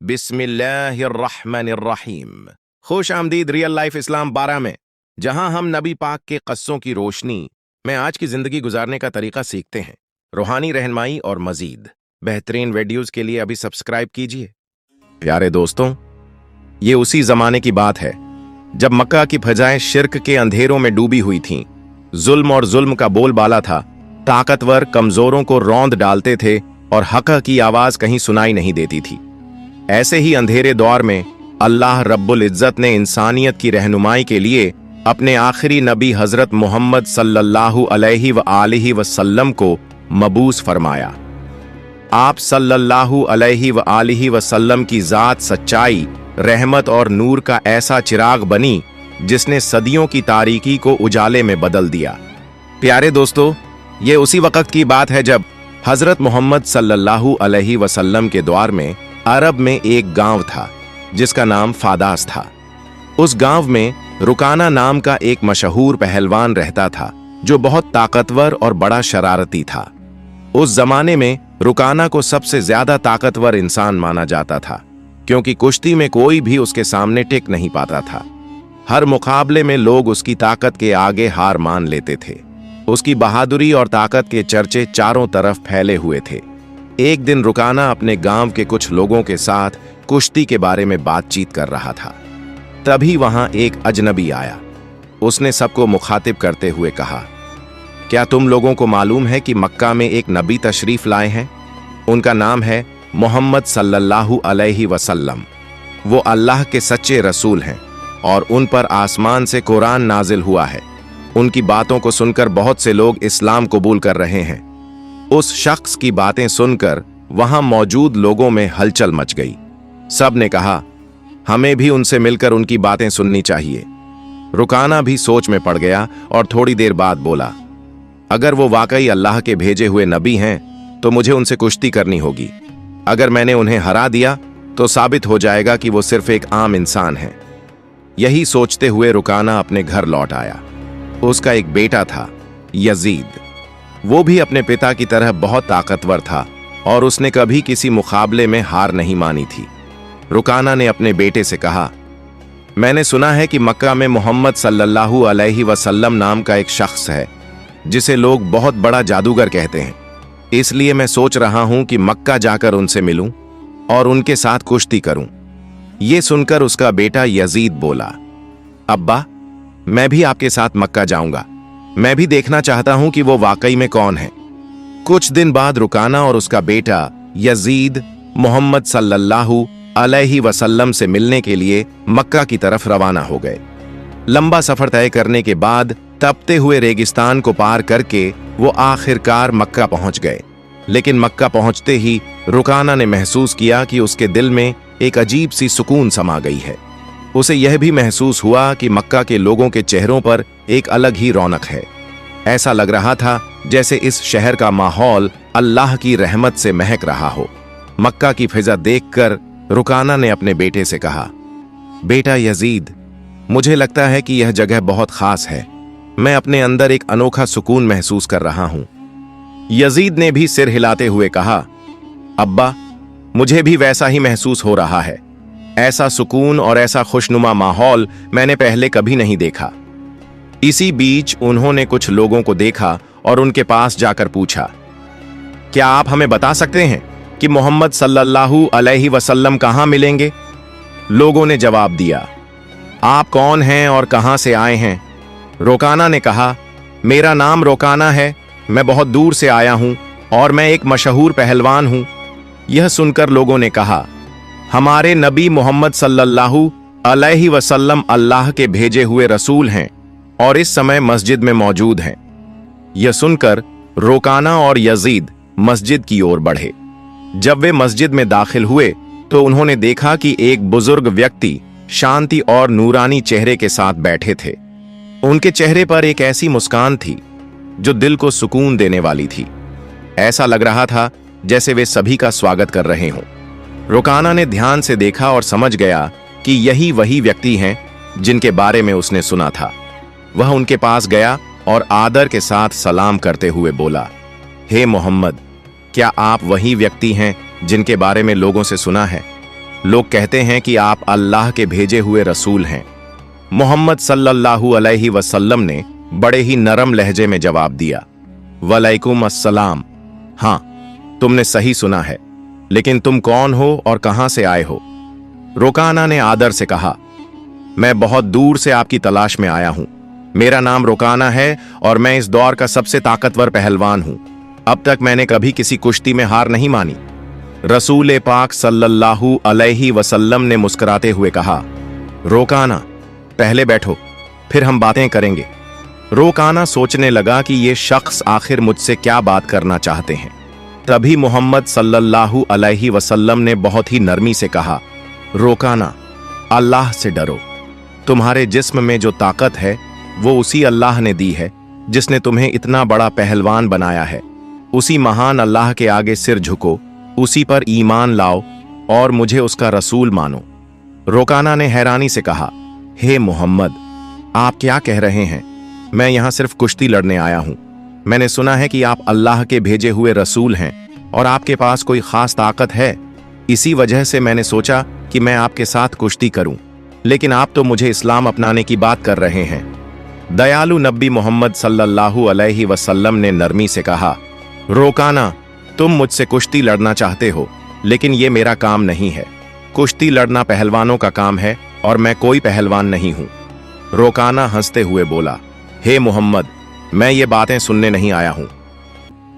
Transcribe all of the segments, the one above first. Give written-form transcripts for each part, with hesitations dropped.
बिस्मिल्लाहिर्रहमानिर्रहीम। खुश आमदीद रियल लाइफ इस्लाम 12 में, जहां हम नबी पाक के क़स्सों की रोशनी में आज की ज़िंदगी गुजारने का तरीका सीखते हैं। रूहानी रहनुमाई और मज़ीद बेहतरीन वीडियोज़ के लिए अभी सब्सक्राइब कीजिए। प्यारे दोस्तों, ये उसी ज़माने की बात है जब मक्का की फ़ज़ाएं शिर्क के अंधेरों में डूबी हुई थीं। जुल्म और जुल्म का बोलबाला था। ताकतवर कमज़ोरों को रौंद डालते थे और हक़ की आवाज़ कहीं सुनाई नहीं देती थी। ऐसे ही अंधेरे दौर में अल्लाह रब्बुल इज़्ज़त ने इंसानियत की रहनुमाई के लिए अपने आखिरी नबी हज़रत मोहम्मद सल्लल्लाहु अलैहि व आलिहि वसल्लम को मबूस फरमाया। आप सल्लल्लाहु अलैहि व आलिहि वसल्लम की ज़ात सच्चाई, रहमत और नूर का ऐसा चिराग बनी जिसने सदियों की तारीकी को उजाले में बदल दिया। प्यारे दोस्तों, ये उसी वक़्त की बात है जब हज़रत मोहम्मद सल्लल्लाहु अलैहि वसल्लम के द्वार में अरब में एक गांव था जिसका नाम फादास था। उस गांव में रुकाना नाम का एक मशहूर पहलवान रहता था जो बहुत ताकतवर और बड़ा शरारती था। उस जमाने में रुकाना को सबसे ज्यादा ताकतवर इंसान माना जाता था, क्योंकि कुश्ती में कोई भी उसके सामने टिक नहीं पाता था। हर मुकाबले में लोग उसकी ताकत के आगे हार मान लेते थे। उसकी बहादुरी और ताकत के चर्चे चारों तरफ फैले हुए थे। एक दिन रुकाना अपने गांव के कुछ लोगों के साथ कुश्ती के बारे में बातचीत कर रहा था। तभी वहां एक अजनबी आया। उसने सबको मुखातिब करते हुए कहा, क्या तुम लोगों को मालूम है कि मक्का में एक नबी तशरीफ लाए हैं? उनका नाम है मोहम्मद सल्लल्लाहु अलैहि वसल्लम। वो अल्लाह के सच्चे रसूल हैं और उन पर आसमान से कुरान नाजिल हुआ है। उनकी बातों को सुनकर बहुत से लोग इस्लाम कबूल कर रहे हैं। उस शख्स की बातें सुनकर वहां मौजूद लोगों में हलचल मच गई। सब ने कहा, हमें भी उनसे मिलकर उनकी बातें सुननी चाहिए। रुकाना भी सोच में पड़ गया और थोड़ी देर बाद बोला, अगर वो वाकई अल्लाह के भेजे हुए नबी हैं तो मुझे उनसे कुश्ती करनी होगी। अगर मैंने उन्हें हरा दिया तो साबित हो जाएगा कि वो सिर्फ एक आम इंसान है। यही सोचते हुए रुकाना अपने घर लौट आया। उसका एक बेटा था, यजीद। वो भी अपने पिता की तरह बहुत ताकतवर था और उसने कभी किसी मुकाबले में हार नहीं मानी थी। रुकाना ने अपने बेटे से कहा, मैंने सुना है कि मक्का में मोहम्मद सल्लल्लाहु अलैहि वसल्लम नाम का एक शख्स है जिसे लोग बहुत बड़ा जादूगर कहते हैं। इसलिए मैं सोच रहा हूं कि मक्का जाकर उनसे मिलूं और उनके साथ कुश्ती करूं। ये सुनकर उसका बेटा यजीद बोला, अब्बा, मैं भी आपके साथ मक्का जाऊंगा। मैं भी देखना चाहता हूं कि वो वाकई में कौन है। कुछ दिन बाद रुकाना और उसका बेटा यजीद मोहम्मद सल्लल्लाहु अलैहि वसल्लम से मिलने के लिए मक्का की तरफ रवाना हो गए। लंबा सफर तय करने के बाद तपते हुए रेगिस्तान को पार करके वो आखिरकार मक्का पहुंच गए। लेकिन मक्का पहुंचते ही रुकाना ने महसूस किया कि उसके दिल में एक अजीब सी सुकून समा गई है। उसे यह भी महसूस हुआ कि मक्का के लोगों के चेहरों पर एक अलग ही रौनक है। ऐसा लग रहा था जैसे इस शहर का माहौल अल्लाह की रहमत से महक रहा हो। मक्का की फिजा देखकर रुकाना ने अपने बेटे से कहा, बेटा यजीद, मुझे लगता है कि यह जगह बहुत खास है। मैं अपने अंदर एक अनोखा सुकून महसूस कर रहा हूं। यजीद ने भी सिर हिलाते हुए कहा, अब्बा, मुझे भी वैसा ही महसूस हो रहा है। ऐसा सुकून और ऐसा खुशनुमा माहौल मैंने पहले कभी नहीं देखा। इसी बीच उन्होंने कुछ लोगों को देखा और उनके पास जाकर पूछा, क्या आप हमें बता सकते हैं कि मोहम्मद सल्लल्लाहु अलैहि वसल्लम कहां मिलेंगे? लोगों ने जवाब दिया, आप कौन हैं और कहां से आए हैं? रुकाना ने कहा, मेरा नाम रुकाना है, मैं बहुत दूर से आया हूं और मैं एक मशहूर पहलवान हूं। यह सुनकर लोगों ने कहा, हमारे नबी मोहम्मद सल्लल्लाहु अलैहि वसल्लम अल्लाह के भेजे हुए रसूल हैं और इस समय मस्जिद में मौजूद हैं। यह सुनकर रुकाना और यजीद मस्जिद की ओर बढ़े। जब वे मस्जिद में दाखिल हुए तो उन्होंने देखा कि एक बुजुर्ग व्यक्ति शांति और नूरानी चेहरे के साथ बैठे थे। उनके चेहरे पर एक ऐसी मुस्कान थी जो दिल को सुकून देने वाली थी। ऐसा लग रहा था जैसे वे सभी का स्वागत कर रहे हों। रुकाना ने ध्यान से देखा और समझ गया कि यही वही व्यक्ति हैं जिनके बारे में उसने सुना था। वह उनके पास गया और आदर के साथ सलाम करते हुए बोला, हे मोहम्मद, क्या आप वही व्यक्ति हैं जिनके बारे में लोगों से सुना है? लोग कहते हैं कि आप अल्लाह के भेजे हुए रसूल हैं। मोहम्मद सल्लल्लाहु अलैहि वसल्लम ने बड़े ही नरम लहजे में जवाब दिया, वलैकुम अस्सलाम। हाँ, तुमने सही सुना है, लेकिन तुम कौन हो और कहां से आए हो? रोकाना ने आदर से कहा, मैं बहुत दूर से आपकी तलाश में आया हूं। मेरा नाम रोकाना है और मैं इस दौर का सबसे ताकतवर पहलवान हूं। अब तक मैंने कभी किसी कुश्ती में हार नहीं मानी। रसूल पाक सल्लल्लाहु अलैहि वसल्लम ने मुस्कुराते हुए कहा, रोकाना, पहले बैठो, फिर हम बातें करेंगे। रोकाना सोचने लगा कि ये शख्स आखिर मुझसे क्या बात करना चाहते हैं। तभी मोहम्मद सल्लल्लाहु अलैहि वसल्लम ने बहुत ही नरमी से कहा, रोकाना, अल्लाह से डरो। तुम्हारे जिस्म में जो ताकत है वो उसी अल्लाह ने दी है जिसने तुम्हें इतना बड़ा पहलवान बनाया है। उसी महान अल्लाह के आगे सिर झुको, उसी पर ईमान लाओ और मुझे उसका रसूल मानो। रोकाना ने हैरानी से कहा, हे मोहम्मद, आप क्या कह रहे हैं? मैं यहां सिर्फ कुश्ती लड़ने आया हूं। मैंने सुना है कि आप अल्लाह के भेजे हुए रसूल हैं और आपके पास कोई खास ताकत है। इसी वजह से मैंने सोचा कि मैं आपके साथ कुश्ती करूं, लेकिन आप तो मुझे इस्लाम अपनाने की बात कर रहे हैं। दयालु नबी मोहम्मद सल्लल्लाहु अलैहि वसल्लम ने नरमी से कहा, रोकाना, तुम मुझसे कुश्ती लड़ना चाहते हो, लेकिन ये मेरा काम नहीं है। कुश्ती लड़ना पहलवानों का काम है और मैं कोई पहलवान नहीं हूं। रोकाना हंसते हुए बोला, हे मोहम्मद, मैं ये बातें सुनने नहीं आया हूं।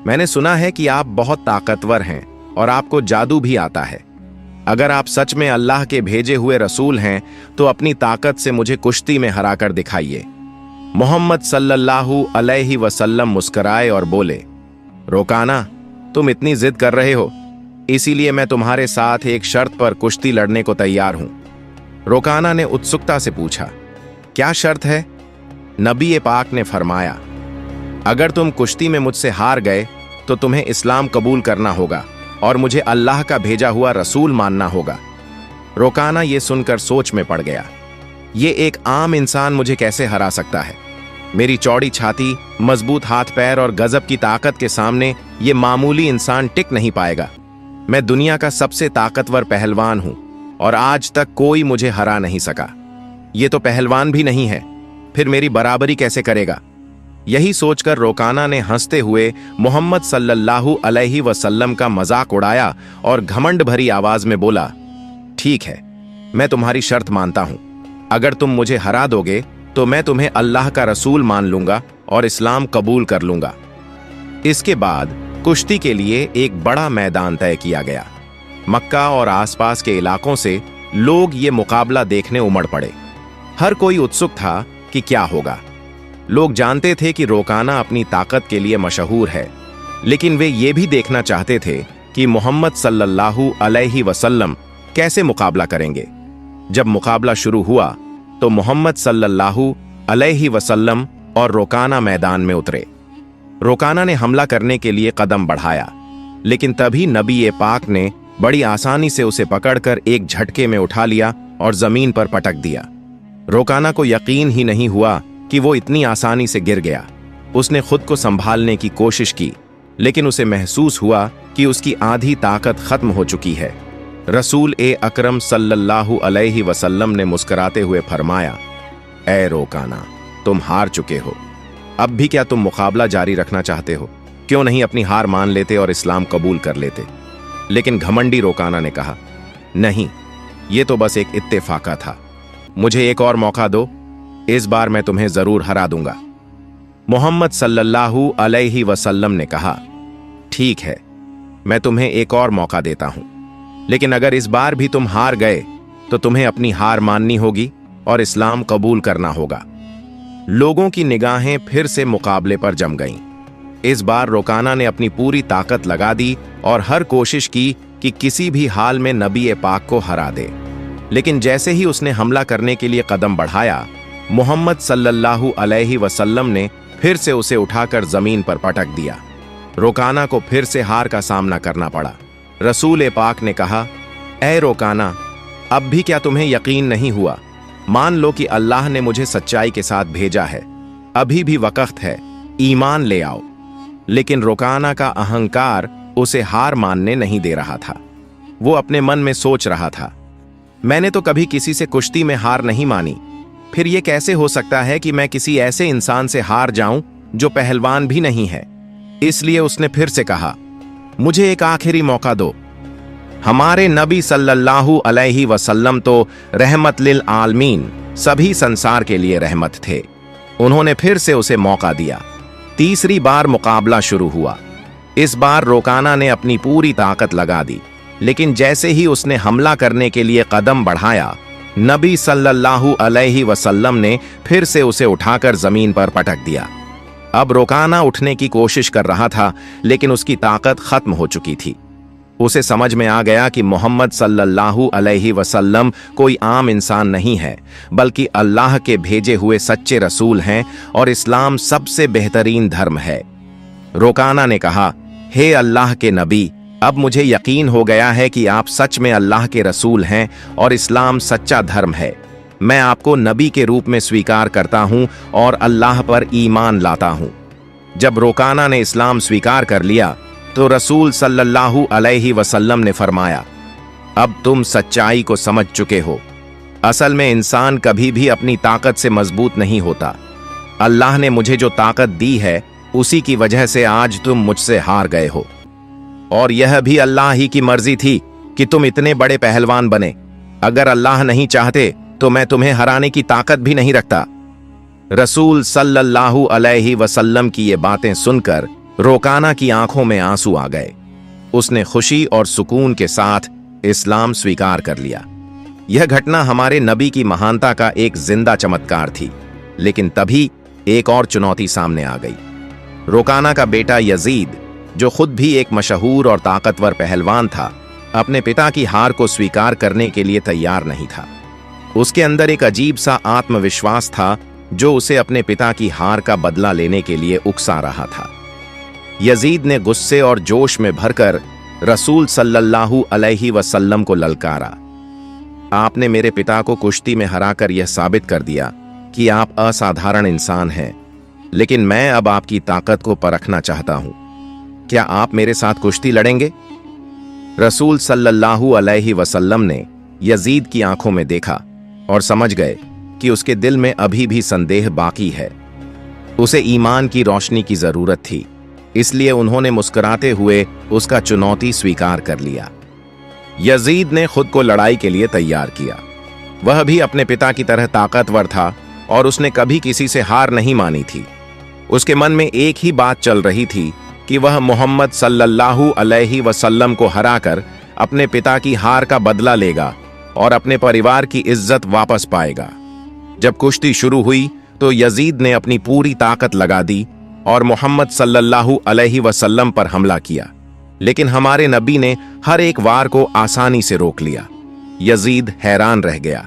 मैंने सुना है कि आप बहुत ताकतवर हैं और आपको जादू भी आता है। अगर आप सच में अल्लाह के भेजे हुए रसूल हैं तो अपनी ताकत से मुझे कुश्ती में हराकर दिखाइए। मोहम्मद सल्लल्लाहु अलैहि वसल्लम मुस्कुराए और बोले, रोकाना, तुम इतनी जिद कर रहे हो, इसीलिए मैं तुम्हारे साथ एक शर्त पर कुश्ती लड़ने को तैयार हूं। रोकाना ने उत्सुकता से पूछा, क्या शर्त है? नबी पाक ने फरमाया, अगर तुम कुश्ती में मुझसे हार गए तो तुम्हें इस्लाम कबूल करना होगा और मुझे अल्लाह का भेजा हुआ रसूल मानना होगा। रोकाना ये सुनकर सोच में पड़ गया, ये एक आम इंसान मुझे कैसे हरा सकता है? मेरी चौड़ी छाती, मजबूत हाथ पैर और गजब की ताकत के सामने ये मामूली इंसान टिक नहीं पाएगा। मैं दुनिया का सबसे ताकतवर पहलवान हूं और आज तक कोई मुझे हरा नहीं सका। ये तो पहलवान भी नहीं है, फिर मेरी बराबरी कैसे करेगा? यही सोचकर रोकाना ने हंसते हुए मोहम्मद सल्लल्लाहु अलैहि वसल्लम का मजाक उड़ाया और घमंड भरी आवाज में बोला, ठीक है, मैं तुम्हारी शर्त मानता हूं। अगर तुम मुझे हरा दोगे तो मैं तुम्हें अल्लाह का रसूल मान लूंगा और इस्लाम कबूल कर लूंगा। इसके बाद कुश्ती के लिए एक बड़ा मैदान तय किया गया। मक्का और आसपास के इलाकों से लोग ये मुकाबला देखने उमड़ पड़े। हर कोई उत्सुक था कि क्या होगा। लोग जानते थे कि रोकाना अपनी ताकत के लिए मशहूर है, लेकिन वे ये भी देखना चाहते थे कि मोहम्मद सल्लल्लाहु अलैहि वसल्लम कैसे मुकाबला करेंगे। जब मुकाबला शुरू हुआ तो मोहम्मद सल्लल्लाहु अलैहि वसल्लम और रोकाना मैदान में उतरे। रोकाना ने हमला करने के लिए कदम बढ़ाया, लेकिन तभी नबी पाक ने बड़ी आसानी से उसे पकड़कर एक झटके में उठा लिया और जमीन पर पटक दिया। रोकाना को यकीन ही नहीं हुआ कि वो इतनी आसानी से गिर गया। उसने खुद को संभालने की कोशिश की, लेकिन उसे महसूस हुआ कि उसकी आधी ताकत खत्म हो चुकी है। रसूल अकरम सल्लल्लाहु अलैहि वसल्लम ने मुस्कुराते हुए फरमाया, ए रोकाना, तुम हार चुके हो। अब भी क्या तुम मुकाबला जारी रखना चाहते हो? क्यों नहीं अपनी हार मान लेते और इस्लाम कबूल कर लेते? लेकिन घमंडी रोकाना ने कहा, नहीं, ये तो बस एक इत्तेफाका था। मुझे एक और मौका दो, इस बार मैं तुम्हें जरूर हरा दूंगा। मोहम्मद सल्लल्लाहु अलैहि वसल्लम ने कहा, ठीक है, मैं तुम्हें एक और मौका देता हूं, लेकिन अगर इस बार भी तुम हार गए तो तुम्हें अपनी हार माननी होगी और इस्लाम कबूल करना होगा। लोगों की निगाहें फिर से मुकाबले पर जम गईं। इस बार रोकाना ने अपनी पूरी ताकत लगा दी और हर कोशिश की कि किसी भी हाल में नबी पाक को हरा दे। लेकिन जैसे ही उसने हमला करने के लिए कदम बढ़ाया, मोहम्मद सल्लल्लाहु अलैहि वसल्लम ने फिर से उसे उठाकर जमीन पर पटक दिया। रोकाना को फिर से हार का सामना करना पड़ा। रसूल पाक ने कहा, ए रोकाना, अब भी क्या तुम्हें यकीन नहीं हुआ? मान लो कि अल्लाह ने मुझे सच्चाई के साथ भेजा है, अभी भी वक्त है, ईमान ले आओ। लेकिन रोकाना का अहंकार उसे हार मानने नहीं दे रहा था। वो अपने मन में सोच रहा था, मैंने तो कभी किसी से कुश्ती में हार नहीं मानी, फिर यह कैसे हो सकता है कि मैं किसी ऐसे इंसान से हार जाऊं जो पहलवान भी नहीं है। इसलिए उसने फिर से कहा, मुझे एक आखिरी मौका दो। हमारे नबी सल्लल्लाहु अलैहि वसल्लम तो रहमत लिल आलमीन, सभी संसार के लिए रहमत थे। उन्होंने फिर से उसे मौका दिया। तीसरी बार मुकाबला शुरू हुआ। इस बार रोकाना ने अपनी पूरी ताकत लगा दी, लेकिन जैसे ही उसने हमला करने के लिए कदम बढ़ाया, नबी सल्लल्लाहु अलैहि वसल्लम ने फिर से उसे उठाकर जमीन पर पटक दिया। अब रोकाना उठने की कोशिश कर रहा था, लेकिन उसकी ताकत खत्म हो चुकी थी। उसे समझ में आ गया कि मोहम्मद सल्लल्लाहु अलैहि वसल्लम कोई आम इंसान नहीं है, बल्कि अल्लाह के भेजे हुए सच्चे रसूल हैं और इस्लाम सबसे बेहतरीन धर्म है। रोकाना ने कहा, हे अल्लाह के नबी, अब मुझे यकीन हो गया है कि आप सच में अल्लाह के रसूल हैं और इस्लाम सच्चा धर्म है। मैं आपको नबी के रूप में स्वीकार करता हूं और अल्लाह पर ईमान लाता हूं। जब रोकाना ने इस्लाम स्वीकार कर लिया तो रसूल सल्लल्लाहु अलैहि वसल्लम ने फरमाया, अब तुम सच्चाई को समझ चुके हो। असल में इंसान कभी भी अपनी ताकत से मजबूत नहीं होता। अल्लाह ने मुझे जो ताकत दी है, उसी की वजह से आज तुम मुझसे हार गए हो, और यह भी अल्लाह ही की मर्जी थी कि तुम इतने बड़े पहलवान बने। अगर अल्लाह नहीं चाहते तो मैं तुम्हें हराने की ताकत भी नहीं रखता। रसूल सल्लल्लाहु अलैहि वसल्लम की ये बातें सुनकर रोकाना की आंखों में आंसू आ गए। उसने खुशी और सुकून के साथ इस्लाम स्वीकार कर लिया। यह घटना हमारे नबी की महानता का एक जिंदा चमत्कार थी। लेकिन तभी एक और चुनौती सामने आ गई। रोकाना का बेटा यजीद, जो खुद भी एक मशहूर और ताकतवर पहलवान था, अपने पिता की हार को स्वीकार करने के लिए तैयार नहीं था। उसके अंदर एक अजीब सा आत्मविश्वास था जो उसे अपने पिता की हार का बदला लेने के लिए उकसा रहा था। यजीद ने गुस्से और जोश में भरकर रसूल सल्लल्लाहु अलैहि वसल्लम को ललकारा, आपने मेरे पिता को कुश्ती में हराकर यह साबित कर दिया कि आप असाधारण इंसान हैं, लेकिन मैं अब आपकी ताकत को परखना चाहता हूं। क्या आप मेरे साथ कुश्ती लड़ेंगे? रसूल सल्लल्लाहु अलैहि वसल्लम ने यजीद की आंखों में देखा और समझ गए कि उसके दिल में अभी भी संदेह बाकी है। उसे ईमान की रोशनी की जरूरत थी, इसलिए उन्होंने मुस्कुराते हुए उसका चुनौती स्वीकार कर लिया। यजीद ने खुद को लड़ाई के लिए तैयार किया। वह भी अपने पिता की तरह ताकतवर था और उसने कभी किसी से हार नहीं मानी थी। उसके मन में एक ही बात चल रही थी कि वह मोहम्मद सल्लल्लाहु अलैहि वसल्लम को हराकर अपने पिता की हार का बदला लेगा और अपने परिवार की इज्जत वापस पाएगा। जब कुश्ती शुरू हुई तो यजीद ने अपनी पूरी ताकत लगा दी और मोहम्मद सल्लल्लाहु अलैहि वसल्लम पर हमला किया, लेकिन हमारे नबी ने हर एक वार को आसानी से रोक लिया। यजीद हैरान रह गया।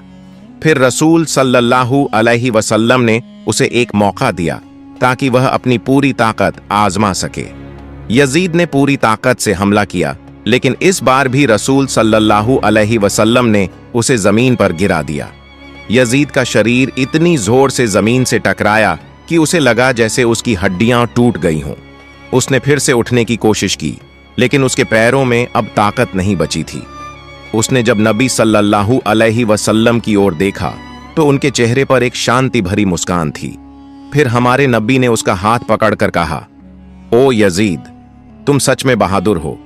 फिर रसूल सल्लल्लाहु अलैहि वसल्लम ने उसे एक मौका दिया ताकि वह अपनी पूरी ताकत आजमा सके। यजीद ने पूरी ताकत से हमला किया, लेकिन इस बार भी रसूल सल्लल्लाहु अलैहि वसल्लम ने उसे जमीन पर गिरा दिया। यजीद का शरीर इतनी जोर से जमीन से टकराया कि उसे लगा जैसे उसकी हड्डियां टूट गई हों। उसने फिर से उठने की कोशिश की, लेकिन उसके पैरों में अब ताकत नहीं बची थी। उसने जब नबी सल्लल्लाहु अलैहि वसल्लम की ओर देखा तो उनके चेहरे पर एक शांति भरी मुस्कान थी। फिर हमारे नबी ने उसका हाथ पकड़कर कहा, ओ यजीद, तुम सच में बहादुर हो,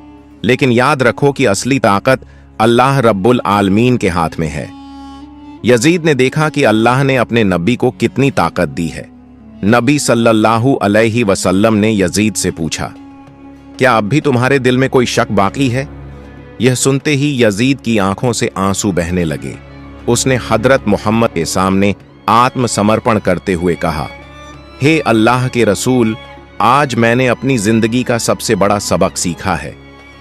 लेकिन याद रखो कि असली ताकत अल्लाह रब्बुल आलमीन के हाथ में है। यजीद ने देखा कि अल्लाह ने अपने नबी को कितनी ताकत दी है। नबी सल्लल्लाहु अलैहि वसल्लम ने यजीद से पूछा, क्या अब भी तुम्हारे दिल में कोई शक बाकी है? यह सुनते ही यजीद की आंखों से आंसू बहने लगे। उसने हजरत मोहम्मद के सामने आत्मसमर्पण करते हुए कहा, हे अल्लाह के रसूल, आज मैंने अपनी जिंदगी का सबसे बड़ा सबक सीखा है।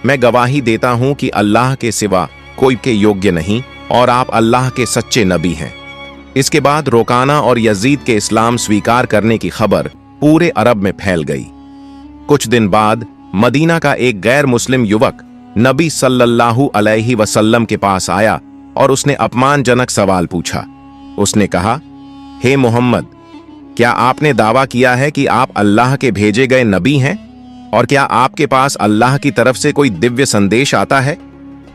मैं गवाही देता हूं कि अल्लाह के सिवा कोई के योग्य नहीं और आप अल्लाह के सच्चे नबी हैं। इसके बाद रोकाना और यजीद के इस्लाम स्वीकार करने की खबर पूरे अरब में फैल गई। कुछ दिन बाद मदीना का एक गैर मुस्लिम युवक नबी सल्लल्लाहु अलैहि वसल्लम के पास आया और उसने अपमानजनक सवाल पूछा। उसने कहा, हे मोहम्मद, क्या आपने दावा किया है कि आप अल्लाह के भेजे गए नबी हैं? और क्या आपके पास अल्लाह की तरफ से कोई दिव्य संदेश आता है?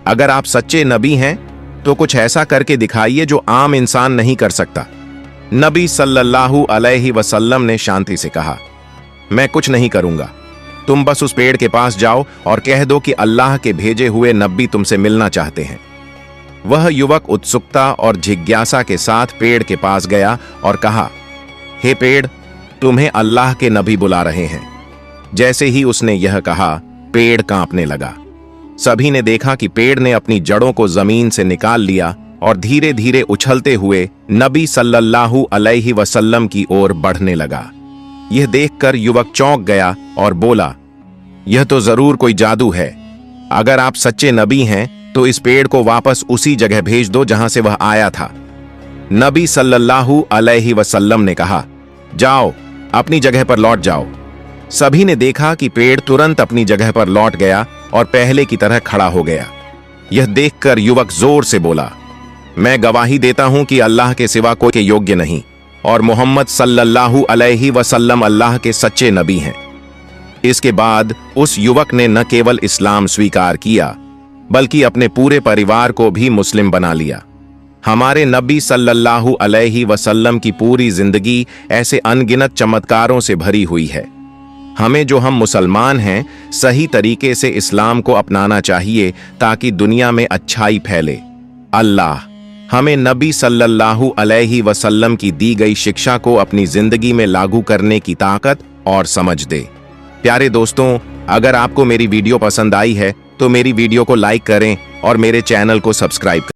अगर आप सच्चे नबी हैं तो कुछ ऐसा करके दिखाइए जो आम इंसान नहीं कर सकता। नबी सल्लल्लाहु अलैहि वसल्लम ने शांति से कहा, मैं कुछ नहीं करूंगा, तुम बस उस पेड़ के पास जाओ और कह दो कि अल्लाह के भेजे हुए नबी तुमसे मिलना चाहते हैं। वह युवक उत्सुकता और जिज्ञासा के साथ पेड़ के पास गया और कहा, हे पेड़, तुम्हें अल्लाह के नबी बुला रहे हैं। जैसे ही उसने यह कहा, पेड़ कांपने लगा। सभी ने देखा कि पेड़ ने अपनी जड़ों को जमीन से निकाल लिया और धीरे धीरे उछलते हुए नबी सल्लल्लाहु अलैहि वसल्लम की ओर बढ़ने लगा। यह देखकर युवक चौंक गया और बोला, यह तो जरूर कोई जादू है। अगर आप सच्चे नबी हैं तो इस पेड़ को वापस उसी जगह भेज दो जहां से वह आया था। नबी सल्लल्लाहु अलैहि वसल्लम ने कहा, जाओ, अपनी जगह पर लौट जाओ। सभी ने देखा कि पेड़ तुरंत अपनी जगह पर लौट गया और पहले की तरह खड़ा हो गया। यह देखकर युवक जोर से बोला, मैं गवाही देता हूं कि अल्लाह के सिवा कोई के योग्य नहीं और मोहम्मद सल्लल्लाहु अलैहि वसल्लम अल्लाह के सच्चे नबी हैं। इसके बाद उस युवक ने न केवल इस्लाम स्वीकार किया बल्कि अपने पूरे परिवार को भी मुस्लिम बना लिया। हमारे नबी सल्लल्लाहु अलैहि वसल्लम की पूरी जिंदगी ऐसे अनगिनत चमत्कारों से भरी हुई है। हमें जो हम मुसलमान हैं, सही तरीके से इस्लाम को अपनाना चाहिए ताकि दुनिया में अच्छाई फैले। अल्लाह हमें नबी सल्लल्लाहु अलैहि वसल्लम की दी गई शिक्षा को अपनी जिंदगी में लागू करने की ताकत और समझ दे। प्यारे दोस्तों, अगर आपको मेरी वीडियो पसंद आई है तो मेरी वीडियो को लाइक करें और मेरे चैनल को सब्सक्राइब करें।